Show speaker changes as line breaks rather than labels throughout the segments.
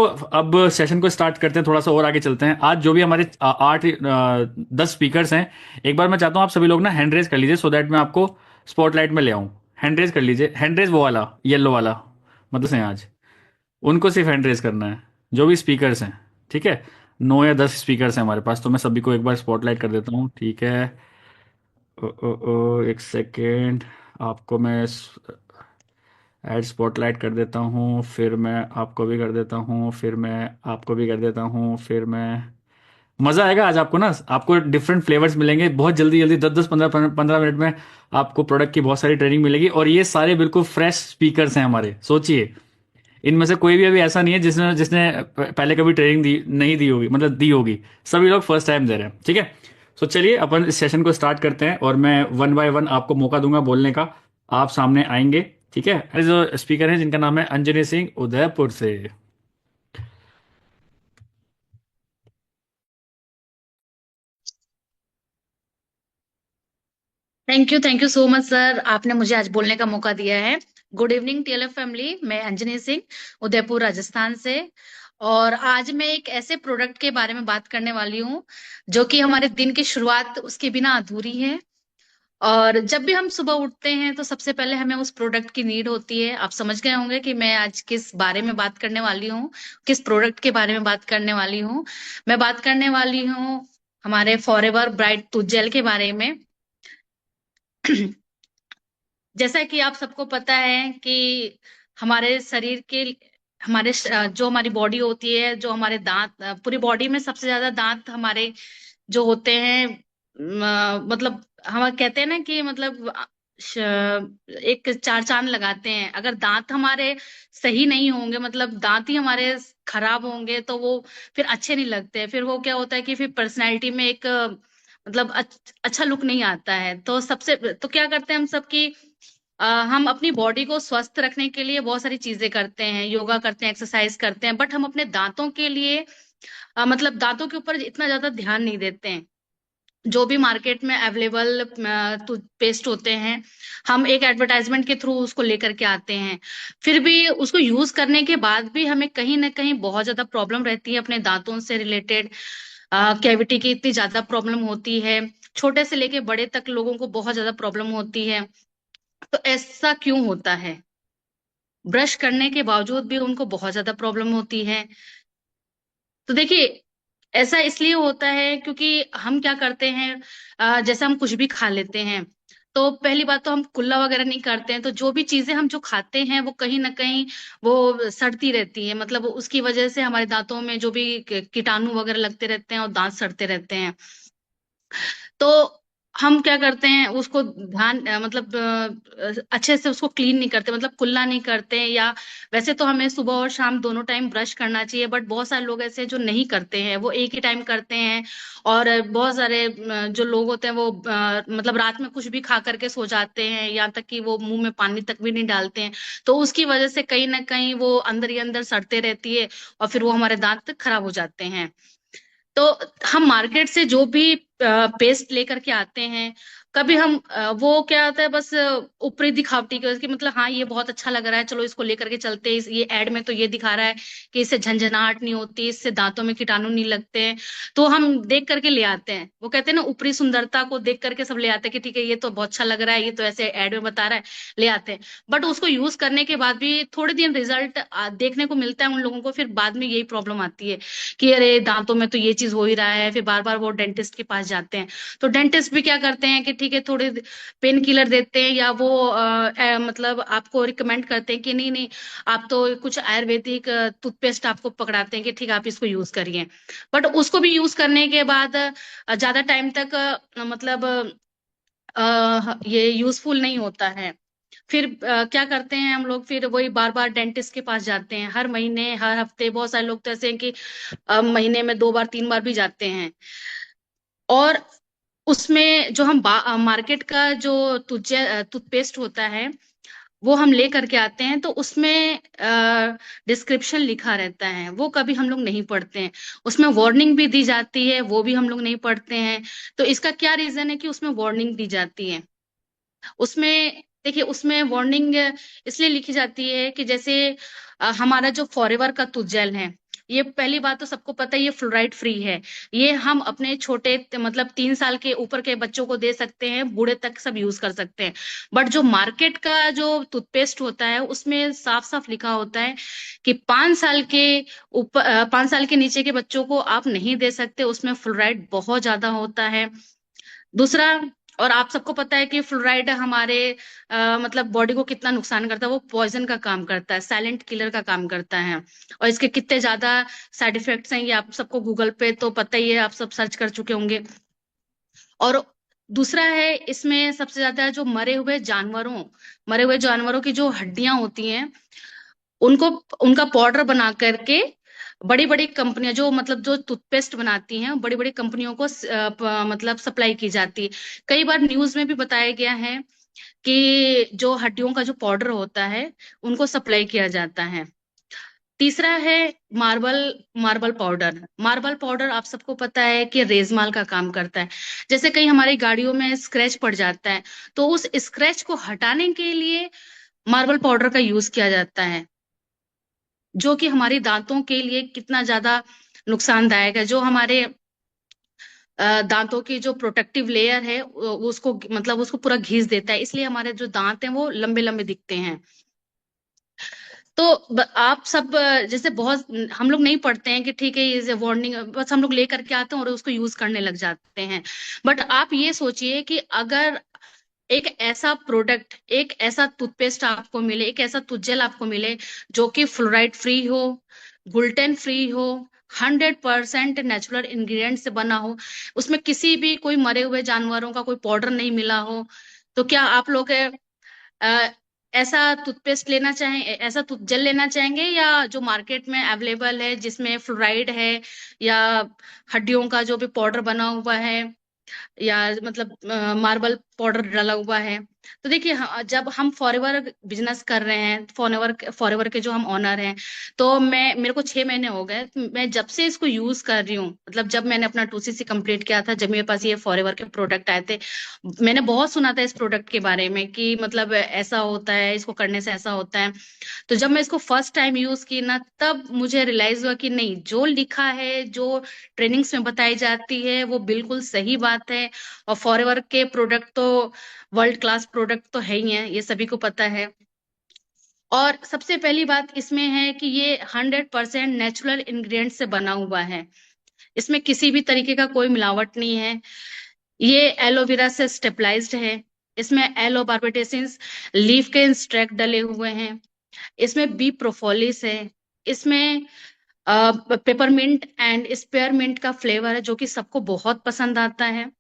तो अब सेशन को स्टार्ट करते हैं, थोड़ा सा और आगे चलते हैं। आज जो भी हमारे 10 स्पीकर्स हैं, एक बार मैं चाहता हूँ आप सभी लोग ना हैंड रेज कर लीजिए, सो दैट मैं आपको स्पॉटलाइट में ले आऊँ। हैंड रेज कर लीजिए, हैंड रेज वो वाला येलो वाला, मतलब से आज उनको सिर्फ हैंड रेज करना है, जो भी स्पीकर्स हैं। ठीक है, 9 या 10 स्पीकर्स हैं हमारे पास, तो मैं सभी को एक बार स्पॉटलाइट कर देता हूँ। ठीक है, एक सेकेंड, आपको मैं ऐड स्पॉटलाइट कर देता हूँ, फिर मैं आपको भी कर देता हूँ, फिर मैं आपको भी कर देता हूँ, फिर मैं। मज़ा आएगा आज आपको ना, आपको डिफरेंट फ्लेवर्स मिलेंगे बहुत जल्दी जल्दी, 10 10 15 15 मिनट में आपको प्रोडक्ट की बहुत सारी ट्रेनिंग मिलेगी। और ये सारे बिल्कुल फ्रेश स्पीकर्स हैं हमारे, सोचिए इनमें से कोई भी अभी ऐसा नहीं है जिसने जिसने पहले कभी ट्रेनिंग दी नहीं दी होगी, मतलब दी होगी। सभी लोग फर्स्ट टाइम दे रहे हैं। ठीक है, तो चलिए अपन इस सेशन को स्टार्ट करते हैं, और मैं वन बाय वन आपको मौका दूंगा बोलने का। आप सामने आएंगे। ठीक है, जो स्पीकर हैं जिनका नाम है अंजनी सिंह उदयपुर से।
Thank you so much sir, आपने मुझे आज बोलने का मौका दिया है। गुड इवनिंग टीएलएफ फैमिली, मैं अंजनी सिंह उदयपुर राजस्थान से। और आज मैं एक ऐसे प्रोडक्ट के बारे में बात करने वाली हूँ जो कि हमारे दिन की शुरुआत उसके बिना अधूरी है। और जब भी हम सुबह उठते हैं तो सबसे पहले हमें उस प्रोडक्ट की नीड होती है। आप समझ गए होंगे कि मैं आज किस बारे में बात करने वाली हूँ, किस प्रोडक्ट के बारे में बात करने वाली हूँ। मैं बात करने वाली हूँ हमारे फॉरएवर ब्राइट टूथ जेल के बारे में। जैसा कि आप सबको पता है कि हमारे शरीर के जो हमारी बॉडी होती है, जो हमारे दांत, पूरी बॉडी में सबसे ज्यादा दांत हमारे जो होते हैं, मतलब हम कहते हैं ना कि मतलब एक चार चांद लगाते हैं। अगर दांत हमारे सही नहीं होंगे, मतलब दांत ही हमारे खराब होंगे, तो वो फिर अच्छे नहीं लगते। फिर वो क्या होता है कि फिर पर्सनैलिटी में एक मतलब अच्छा लुक नहीं आता है। तो सबसे तो क्या करते हैं हम सब की, हम अपनी बॉडी को स्वस्थ रखने के लिए बहुत सारी चीजें करते हैं, योगा करते हैं, एक्सरसाइज करते हैं, बट हम अपने दांतों के लिए मतलब दांतों के ऊपर इतना ज्यादा ध्यान नहीं देते हैं। जो भी मार्केट में अवेलेबल टूथपेस्ट होते हैं, हम एक एडवर्टाइजमेंट के थ्रू उसको लेकर के आते हैं। फिर भी उसको यूज करने के बाद भी हमें कहीं ना कहीं बहुत ज्यादा प्रॉब्लम रहती है अपने दांतों से रिलेटेड। कैविटी की इतनी ज्यादा प्रॉब्लम होती है, छोटे से लेके बड़े तक लोगों को बहुत ज्यादा प्रॉब्लम होती है। तो ऐसा क्यों होता है? ब्रश करने के बावजूद भी उनको बहुत ज्यादा प्रॉब्लम होती है। तो देखिए, ऐसा इसलिए होता है क्योंकि हम क्या करते हैं, जैसे हम कुछ भी खा लेते हैं, तो पहली बात तो हम कुल्ला वगैरह नहीं करते हैं। तो जो भी चीजें हम जो खाते हैं वो कहीं ना कहीं वो सड़ती रहती है, मतलब उसकी वजह से हमारे दांतों में जो भी कीटाणु वगैरह लगते रहते हैं और दांत सड़ते रहते हैं। तो हम क्या करते हैं, उसको मतलब अच्छे से उसको क्लीन नहीं करते, मतलब कुल्ला नहीं करते हैं। या वैसे तो हमें सुबह और शाम दोनों टाइम ब्रश करना चाहिए, बट बहुत सारे लोग ऐसे हैं जो नहीं करते हैं, वो एक ही टाइम करते हैं। और बहुत सारे जो लोग होते हैं वो मतलब रात में कुछ भी खा करके सो जाते हैं, यहाँ तक कि वो मुंह में पानी तक भी नहीं डालते हैं। तो उसकी वजह से कहीं ना कहीं वो अंदर ही अंदर सड़ते रहती है, और फिर वो हमारे दांत खराब हो जाते हैं। तो हम मार्केट से जो भी पेस्ट लेकर के आते हैं, कभी हम वो क्या होता है, बस ऊपरी दिखावटी के मतलब हाँ ये बहुत अच्छा लग रहा है, चलो इसको लेकर के चलते हैं। ये एड में तो ये दिखा रहा है कि इससे झंझनाहट नहीं होती, इससे दांतों में कीटाणु नहीं लगते हैं, तो हम देख करके ले आते हैं। वो कहते हैं ना, ऊपरी सुंदरता को देख करके सब ले आते हैं कि ठीक है ये तो बहुत अच्छा लग रहा है, ये तो ऐसे एड में बता रहा है, ले आते हैं। बट उसको यूज करने के बाद भी थोड़े दिन रिजल्ट देखने को मिलता है उन लोगों को, फिर बाद में यही प्रॉब्लम आती है कि अरे दांतों में तो ये चीज हो ही रहा है। फिर बार बार वो डेंटिस्ट के पास जाते हैं। तो डेंटिस्ट भी क्या करते हैं कि ठीक है थोड़े पेन किलर देते हैं, या वो मतलब आपको रिकमेंड करते हैं कि नहीं नहीं, आप तो कुछ आयुर्वेदिक टूथपेस्ट आपको पकड़ाते हैं कि ठीक है आप इसको यूज करिए। बट उसको भी यूज करने के बाद ज्यादा टाइम तक मतलब ये यूजफुल नहीं होता है। फिर क्या करते हैं हम लोग, फिर वही बार बार डेंटिस्ट के पास जाते हैं, हर महीने हर हफ्ते। बहुत सारे लोग तो ऐसे हैं कि महीने में 2 बार 3 बार भी जाते हैं। और उसमें जो हम मार्केट का जो टूथपेस्ट होता है, वो हम ले करके आते हैं, तो उसमें डिस्क्रिप्शन लिखा रहता है, वो कभी हम लोग नहीं पढ़ते हैं। उसमें वार्निंग भी दी जाती है, वो भी हम लोग नहीं पढ़ते हैं। तो इसका क्या रीजन है कि उसमें वार्निंग दी जाती है? उसमें देखिए, उसमें वार्निंग इसलिए लिखी जाती है कि जैसे हमारा जो फॉरएवर का टूथ जेल है, ये पहली बात तो सबको पता है, ये फ्लोराइड फ्री है। ये हम अपने छोटे मतलब 3 साल के ऊपर के बच्चों को दे सकते हैं, बूढ़े तक सब यूज कर सकते हैं। बट जो मार्केट का जो टूथपेस्ट होता है उसमें साफ साफ लिखा होता है कि 5 साल के ऊपर 5 साल के नीचे के बच्चों को आप नहीं दे सकते, उसमें फ्लोराइड बहुत ज्यादा होता है। दूसरा, और आप सबको पता है कि फ्लोराइड हमारे मतलब बॉडी को कितना नुकसान करता है, वो पॉइजन का काम करता है, साइलेंट किलर का काम करता है। और इसके कितने ज्यादा साइड इफेक्ट्स हैं ये आप सबको गूगल पे तो पता ही है, आप सब सर्च कर चुके होंगे। और दूसरा है, इसमें सबसे ज्यादा जो मरे हुए जानवरों की जो हड्डियां होती हैं, उनको उनका पाउडर बना करके बड़ी बड़ी कंपनियां जो मतलब जो टूथपेस्ट बनाती हैं, बड़ी बड़ी कंपनियों को मतलब सप्लाई की जाती है। कई बार न्यूज में भी बताया गया है कि जो हड्डियों का जो पाउडर होता है उनको सप्लाई किया जाता है। तीसरा है मार्बल मार्बल पाउडर आप सबको पता है कि रेजमाल का काम करता है। जैसे कहीं हमारी गाड़ियों में स्क्रैच पड़ जाता है, तो उस स्क्रैच को हटाने के लिए मार्बल पाउडर का यूज किया जाता है, जो कि हमारे दांतों के लिए कितना ज्यादा नुकसानदायक है। जो हमारे दांतों की जो प्रोटेक्टिव लेयर है उसको मतलब उसको पूरा घिस देता है, इसलिए हमारे जो दांत हैं वो लंबे लंबे दिखते हैं। तो आप सब जैसे बहुत हम लोग नहीं पढ़ते हैं कि ठीक है ये वार्निंग, बस हम लोग लेकर के आते हैं और उसको यूज करने लग जाते हैं। बट आप ये सोचिए कि अगर एक ऐसा प्रोडक्ट, एक ऐसा टूथपेस्ट आपको मिले, एक ऐसा टूथजेल आपको मिले जो कि फ्लोराइड फ्री हो, ग्लूटेन फ्री हो, 100% नेचुरल इंग्रेडिएंट से बना हो, उसमें किसी भी कोई मरे हुए जानवरों का कोई पाउडर नहीं मिला हो, तो क्या आप लोग अ, ऐसा टूथपेस्ट लेना चाहें, ऐसा टूथजेल लेना चाहेंगे, या जो मार्केट में अवेलेबल है जिसमें फ्लोराइड है, या हड्डियों का जो भी पाउडर बना हुआ है, या मतलब मार्बल पाउडर डाला हुआ है? तो देखिए जब हम फॉरएवर बिजनेस कर रहे हैं, फॉरएवर के जो हम ऑनर हैं, तो मैं मेरे को 6 महीने हो गए, तो मैं जब से इसको यूज कर रही हूँ, मतलब जब मैंने अपना 2CC कंप्लीट किया था, जब मेरे पास ये फॉरएवर के प्रोडक्ट आए थे, मैंने बहुत सुना था इस प्रोडक्ट के बारे में कि मतलब ऐसा होता है, इसको करने से ऐसा होता है। तो जब मैं इसको फर्स्ट टाइम यूज की ना, तब मुझे रियलाइज हुआ कि नहीं, जो लिखा है, जो ट्रेनिंग्स में बताई जाती है, वो बिल्कुल सही बात है। और फॉरएवर के प्रोडक्ट तो वर्ल्ड क्लास प्रोडक्ट तो है ही है, ये सभी को पता है। और सबसे पहली बात इसमें है कि ये 100% नेचुरल इंग्रेडिएंट से बना हुआ है, इसमें किसी भी तरीके का कोई मिलावट नहीं है। ये एलोवेरा से स्टेबलाइज्ड है। इसमें एलो बार्बेटेसिन्स लीफ के एक्सट्रैक्ट डले हुए हैं। इसमें बी प्रोपोलिस है। इसमें पेपरमिंट एंड स्पेयरमिंट का फ्लेवर है, जो कि सबको बहुत पसंद आता है।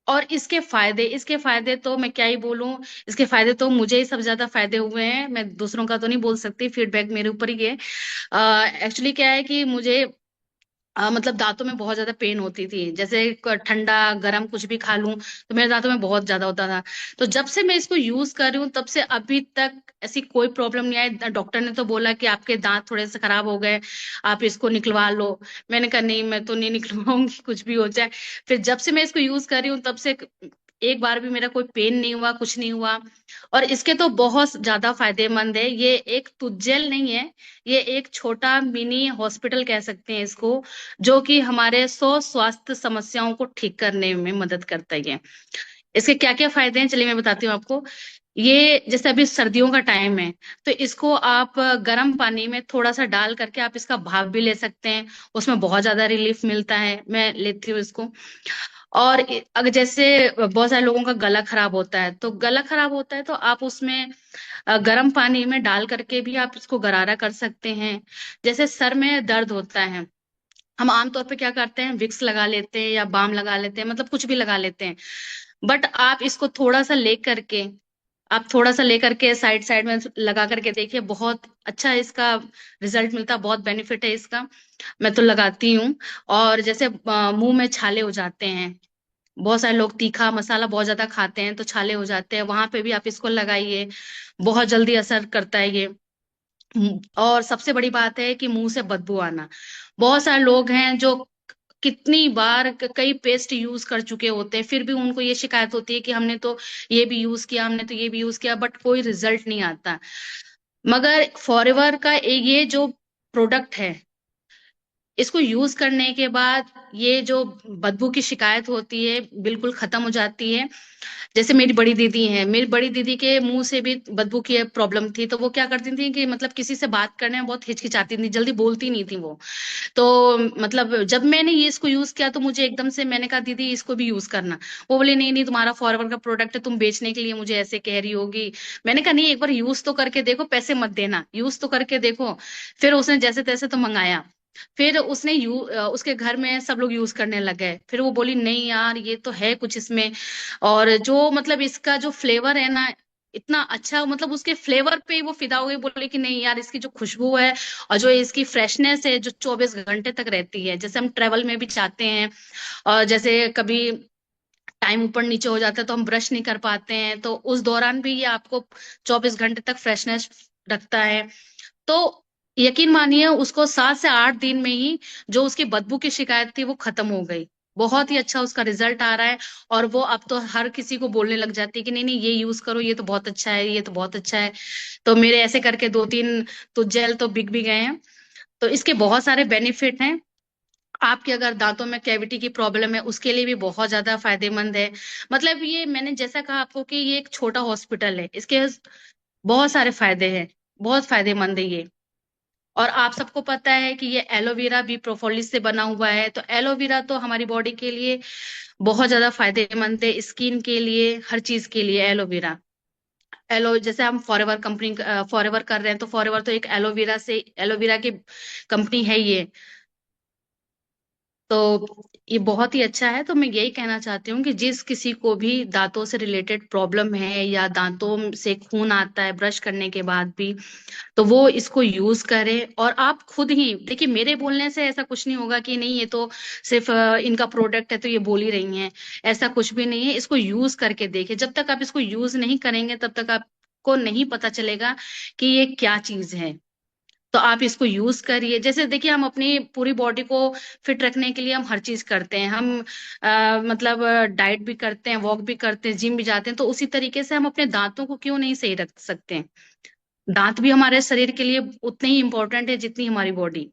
और इसके फायदे तो मैं क्या ही बोलूं। इसके फायदे तो मुझे ही सबसे ज्यादा फायदे हुए हैं, मैं दूसरों का तो नहीं बोल सकती, फीडबैक मेरे ऊपर ही है। एक्चुअली क्या है कि मुझे मतलब दांतों में बहुत ज्यादा पेन होती थी, जैसे ठंडा गरम कुछ भी खा लूं तो मेरे दांतों में बहुत ज्यादा होता था। तो जब से मैं इसको यूज कर रही हूँ, तब से अभी तक ऐसी कोई प्रॉब्लम नहीं आई। डॉक्टर ने तो बोला कि आपके दांत थोड़े से खराब हो गए, आप इसको निकलवा लो। मैंने कहा नहीं, मैं तो नहीं निकलवाऊंगी, कुछ भी हो जाए। फिर जब से मैं इसको यूज कर रही हूँ, तब से एक बार भी मेरा कोई पेन नहीं हुआ, कुछ नहीं हुआ। और इसके तो बहुत ज्यादा फायदेमंद है, ये एक तुज्जेल नहीं है, ये एक छोटा मिनी हॉस्पिटल कह सकते हैं इसको, जो कि हमारे 100 स्वास्थ्य समस्याओं को ठीक करने में मदद करता है। इसके क्या क्या फायदे हैं चलिए मैं बताती हूँ आपको। ये जैसे अभी सर्दियों का टाइम है, तो इसको आप गर्म पानी में थोड़ा सा डाल करके आप इसका भाप भी ले सकते हैं, उसमें बहुत ज्यादा रिलीफ मिलता है, मैं लेती हूँ इसको। और अगर जैसे बहुत सारे लोगों का गला खराब होता है, तो गला खराब होता है तो आप उसमें गर्म पानी में डाल करके भी आप इसको गरारा कर सकते हैं। जैसे सर में दर्द होता है, हम आमतौर पे क्या करते हैं, विक्स लगा लेते हैं या बाम लगा लेते हैं, मतलब कुछ भी लगा लेते हैं। बट आप इसको थोड़ा सा लेकर के साइड साइड में लगा करके देखिए, बहुत अच्छा इसका रिजल्ट मिलता है, बहुत बेनिफिट है इसका। मैं तो लगाती हूँ। और जैसे मुंह में छाले हो जाते हैं, बहुत सारे लोग तीखा मसाला बहुत ज्यादा खाते हैं तो छाले हो जाते हैं, वहां पे भी आप इसको लगाइए, बहुत जल्दी असर करता है ये। और सबसे बड़ी बात है कि मुंह से बदबू आना, बहुत सारे लोग हैं जो कितनी बार कई पेस्ट यूज कर चुके होते हैं, फिर भी उनको ये शिकायत होती है कि हमने तो ये भी यूज किया, हमने तो ये भी यूज किया, बट कोई रिजल्ट नहीं आता। मगर फॉरएवर का ये जो प्रोडक्ट है, इसको यूज करने के बाद ये जो बदबू की शिकायत होती है बिल्कुल खत्म हो जाती है। जैसे मेरी बड़ी दीदी हैं, मेरी बड़ी दीदी के मुंह से भी बदबू की प्रॉब्लम थी, तो वो क्या करती थी कि मतलब किसी से बात करने में बहुत हिचकिचाती थी, जल्दी बोलती नहीं थी वो। तो मतलब जब मैंने ये इसको यूज किया तो मुझे एकदम से मैंने कहा दीदी इसको भी यूज करना। वो बोली नहीं नहीं, तुम्हारा फॉरएवर का प्रोडक्ट है, तुम बेचने के लिए मुझे ऐसे कह रही होगी। मैंने कहा नहीं, एक बार यूज तो करके देखो, पैसे मत देना, यूज तो करके देखो। फिर उसने जैसे तैसे तो मंगाया। फिर उसने उसके घर में सब लोग यूज करने लग गए। फिर वो बोली नहीं यार, ये तो है कुछ इसमें। और जो मतलब इसका जो फ्लेवर है ना, इतना अच्छा, मतलब उसके फ्लेवर पे ही वो फिदा हो गई, बोले कि नहीं यार, इसकी जो खुशबू है और जो इसकी फ्रेशनेस है जो 24 घंटे तक रहती है। जैसे हम ट्रेवल में भी चाहते हैं, और जैसे कभी टाइम ऊपर नीचे हो जाता है तो हम ब्रश नहीं कर पाते हैं, तो उस दौरान भी ये आपको 24 घंटे तक फ्रेशनेस रखता है। तो यकीन मानिए, उसको 7 से 8 दिन में ही जो उसकी बदबू की शिकायत थी वो खत्म हो गई। बहुत ही अच्छा उसका रिजल्ट आ रहा है। और वो अब तो हर किसी को बोलने लग जाती है कि नहीं नहीं, ये यूज करो, ये तो बहुत अच्छा है, ये तो बहुत अच्छा है। तो मेरे ऐसे करके 2-3 तो जेल तो बिक भी गए हैं। तो इसके बहुत सारे बेनिफिट हैं। आपके अगर दांतों में कैविटी की प्रॉब्लम है उसके लिए भी बहुत ज्यादा फायदेमंद है। मतलब ये मैंने जैसा कहा आपको कि ये एक छोटा हॉस्पिटल है, इसके बहुत सारे फायदे हैं, बहुत फायदेमंद है ये। और आप सबको पता है कि ये एलोवेरा भी प्रोपोलिस से बना हुआ है, तो एलोवेरा तो हमारी बॉडी के लिए बहुत ज्यादा फायदेमंद है, स्किन के लिए, हर चीज के लिए एलोवेरा। जैसे हम फॉरएवर कंपनी, फॉरएवर कर रहे हैं, तो फॉरएवर तो एक एलोवेरा से, एलोवेरा की कंपनी है ये। तो ये बहुत ही अच्छा है। तो मैं यही कहना चाहती हूँ कि जिस किसी को भी दांतों से रिलेटेड प्रॉब्लम है या दांतों से खून आता है ब्रश करने के बाद भी, तो वो इसको यूज करें। और आप खुद ही देखिए, मेरे बोलने से ऐसा कुछ नहीं होगा कि नहीं ये तो सिर्फ इनका प्रोडक्ट है तो ये बोल ही रही हैं। ऐसा कुछ भी नहीं है, इसको यूज करके देखिए। जब तक आप इसको यूज नहीं करेंगे तब तक आपको नहीं पता चलेगा कि ये क्या चीज है। तो आप इसको यूज करिए। जैसे देखिए, हम अपनी पूरी बॉडी को फिट रखने के लिए हम हर चीज करते हैं, हम मतलब डाइट भी करते हैं, वॉक भी करते हैं, जिम भी जाते हैं, तो उसी तरीके से हम अपने दांतों को क्यों नहीं सही रख सकते हैं। दांत भी हमारे शरीर के लिए उतने ही इंपॉर्टेंट है जितनी हमारी बॉडी।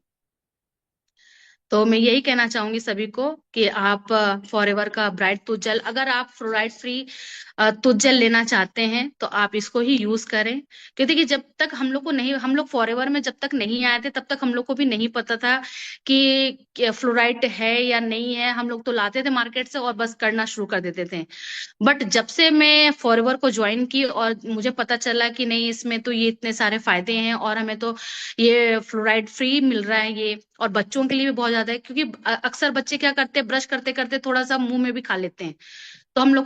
तो मैं यही कहना चाहूंगी सभी को कि आप फॉरएवर का ब्राइट टूथ जेल, अगर आप फ्लोराइड फ्री टूथ जेल लेना चाहते हैं तो आप इसको ही यूज करें। क्योंकि देखिए, जब तक हम लोग को नहीं, हम लोग फॉरएवर में जब तक नहीं आए थे तब तक हम लोग को भी नहीं पता था कि फ्लोराइड है या नहीं है। हम लोग तो लाते थे मार्केट से और बस करना शुरू कर देते थे। बट जब से मैं फॉरएवर को ज्वाइन की और मुझे पता चला कि नहीं, इसमें तो ये इतने सारे फायदे हैं, और हमें तो ये फ्लोराइड फ्री मिल रहा है ये, और बच्चों के लिए भी बहुत ज्यादा है। क्योंकि अक्सर बच्चे क्या करते हैं, ब्रश करते करते थोड़ा सा मुंह में भी खा लेते हैं। तो हम लोग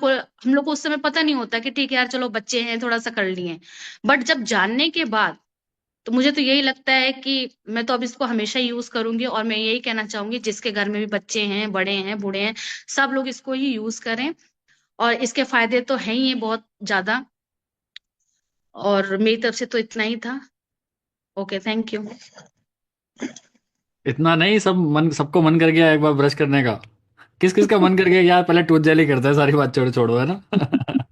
को उस समय पता नहीं होता कि ठीक है यार, चलो बच्चे हैं, थोड़ा सा कर लिए। बट जब जानने के बाद, तो मुझे तो यही लगता है कि मैं तो अब इसको हमेशा यूज करूंगी। और मैं यही कहना चाहूंगी, जिसके घर में भी बच्चे हैं, बड़े हैं, बूढ़े हैं, सब लोग इसको ही यूज करें। और इसके फायदे तो हैं ही बहुत ज्यादा। और मेरी तरफ से तो इतना ही था। Okay, thank you.
इतना नहीं, सबको मन कर गया एक बार ब्रश करने का। किस किस का मन कर गया यार, पहले टूथ जेल ही करता है, सारी बात छोड़ो छोड़ो, है ना।